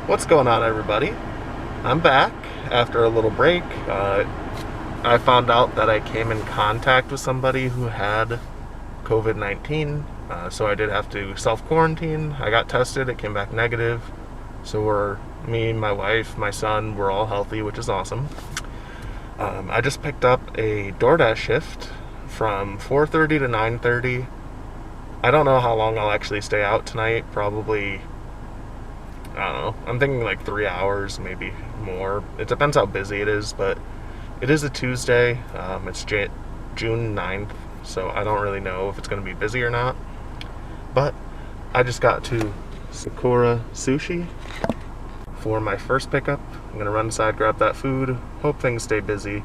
What's going on, everybody? I'm back after a little break. I found out that I came in contact with somebody who had COVID-19, so I did have to self-quarantine. I got tested, it came back negative, so me, my wife, my son, we're all healthy, which is awesome. I just picked up a DoorDash shift from 4:30 to 9:30. I don't know how long I'll actually stay out tonight, probably, I don't know, I'm thinking like 3 hours, maybe more. It depends how busy it is, but it is a Tuesday. It's June 9th, so I don't really know if it's going to be busy or not. But I just got to Sakura Sushi for my first pickup. I'm going to run inside, grab that food, hope things stay busy.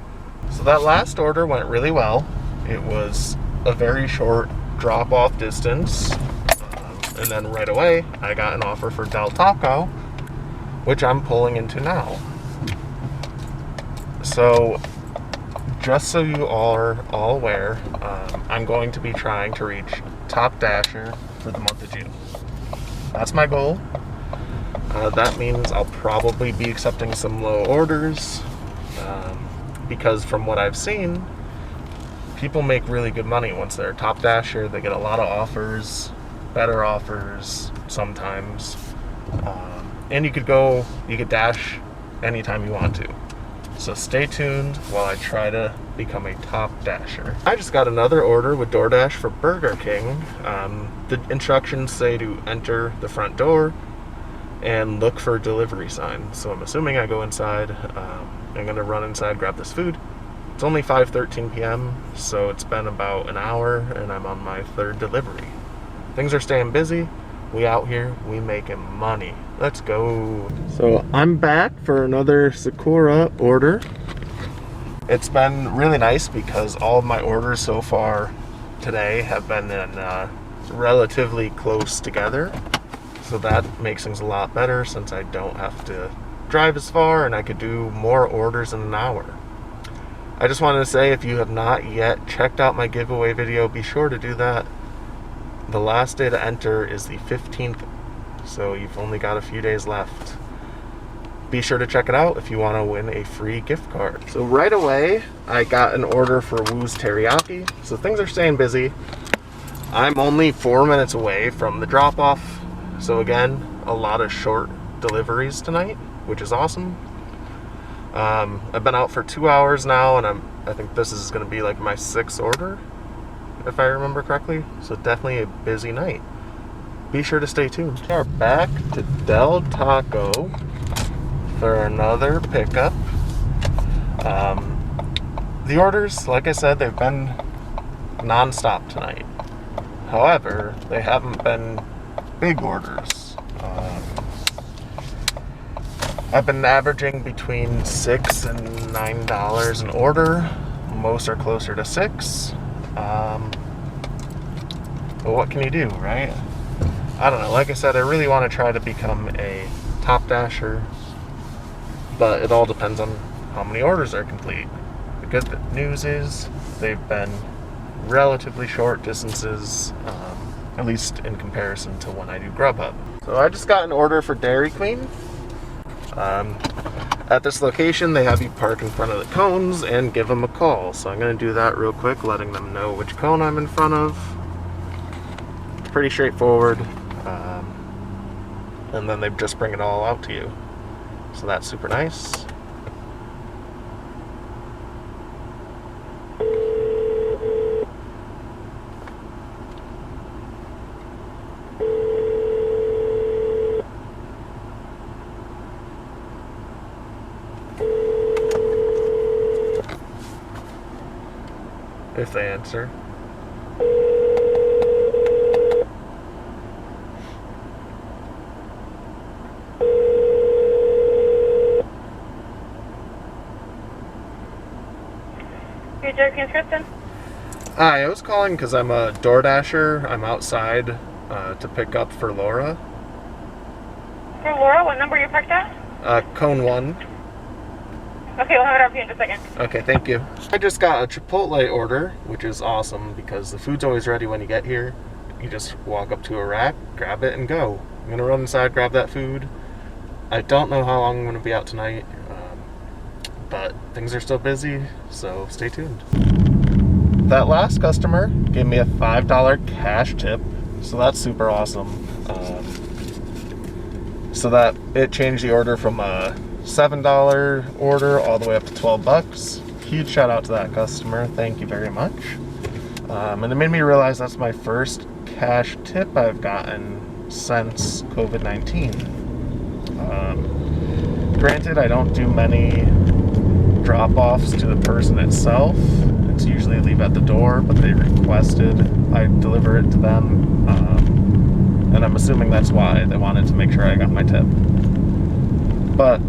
So that last order went really well. It was a very short drop-off distance. And then right away, I got an offer for Del Taco, which I'm pulling into now. So, just so you are all aware, I'm going to be trying to reach Top Dasher for the month of June. That's my goal. That means I'll probably be accepting some low orders, because from what I've seen, people make really good money once they're a Top Dasher. They get a lot of offers, better offers sometimes, and you could dash anytime you want to. So stay tuned while I try to become a Top Dasher. I just got another order with DoorDash for Burger King. The instructions say to enter the front door and look for a delivery sign. So I'm assuming I go inside. I'm gonna run inside, grab this food. It's only 5:13 p.m., so it's been about an hour and I'm on my third delivery. Things are staying busy. We out here, we making money. Let's go. So I'm back for another Sakura order. It's been really nice because all of my orders so far today have been in relatively close together. So that makes things a lot better since I don't have to drive as far and I could do more orders in an hour. I just wanted to say, if you have not yet checked out my giveaway video, be sure to do that. The last day to enter is the 15th, so you've only got a few days left. Be sure to check it out if you want to win a free gift card. So right away, I got an order for Woo's Teriyaki, so things are staying busy. I'm only 4 minutes away from the drop-off, so again, a lot of short deliveries tonight, which is awesome. I've been out for 2 hours now, and I think this is going to be like my 6th order, if I remember correctly. So definitely a busy night. Be sure to stay tuned. We are back to Del Taco for another pickup. The orders, like I said, they've been non-stop tonight. However, they haven't been big orders. I've been averaging between $6 and $9 an order. Most are closer to $6. But what can you do, right? I don't know. Like I said, I really want to try to become a Top Dasher, but it all depends on how many orders are complete. The good news is they've been relatively short distances, at least in comparison to when I do Grubhub. So I just got an order for Dairy Queen. At this location, they have you park in front of the cones and give them a call. So I'm going to do that real quick, letting them know which cone I'm in front of. Pretty straightforward. And then they just bring it all out to you. So that's super nice. If they answer. Hi, I was calling because I'm a DoorDasher. I'm outside to pick up for Laura. For Laura, what number are you parked at? Cone 1. Okay, we'll have it up for you in just a second. Okay, thank you. I just got a Chipotle order, which is awesome because the food's always ready when you get here. You just walk up to a rack, grab it, and go. I'm gonna run inside, grab that food, I don't know how long I'm going to be out tonight, but things are still busy, so stay tuned. That last customer gave me a $5 cash tip, so that's super awesome. So that it changed the order from a $7 order all the way up to $12. Huge shout out to that customer. Thank you very much. And it made me realize that's my first cash tip I've gotten since COVID-19. Granted, I don't do many drop-offs to the person itself. It's usually leave at the door, but they requested I deliver it to them. And I'm assuming that's why they wanted to make sure I got my tip. But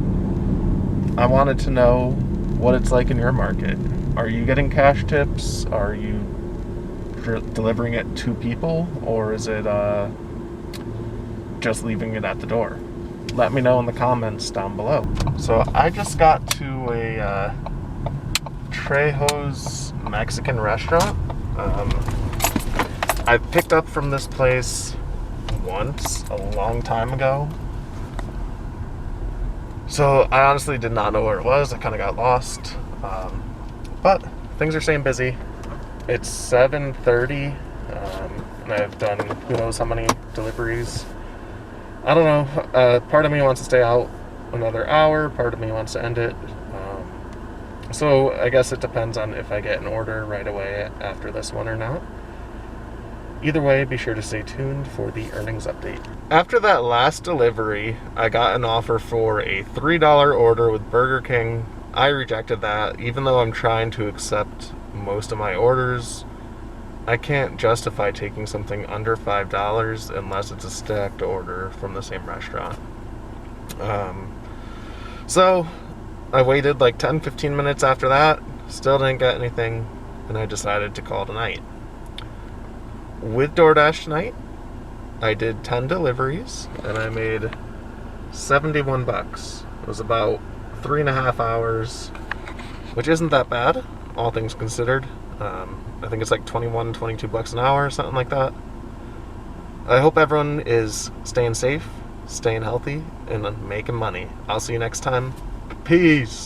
I wanted to know what it's like in your market. Are you getting cash tips? Are you delivering it to people? Or is it just leaving it at the door? Let me know in the comments down below. So I just got to a Trejo's Mexican restaurant. I picked up from this place once a long time ago. So I honestly did not know where it was. I kind of got lost. But things are staying busy. It's 7:30, and I've done who knows how many deliveries. I don't know. Part of me wants to stay out another hour. Part of me wants to end it. So I guess it depends on if I get an order right away after this one or not. Either way, be sure to stay tuned for the earnings update. After that last delivery, I got an offer for a $3 order with Burger King. I rejected that, even though I'm trying to accept most of my orders. I can't justify taking something under $5 unless it's a stacked order from the same restaurant. So I waited like 10-15 minutes after that, still didn't get anything, and I decided to call it a night. With DoorDash tonight, I did 10 deliveries and I made $71. It was about 3.5 hours, which isn't that bad, all things considered. I think it's like $22 an hour or something like that. I hope everyone is staying safe, staying healthy, and making money. I'll see you next time. Peace.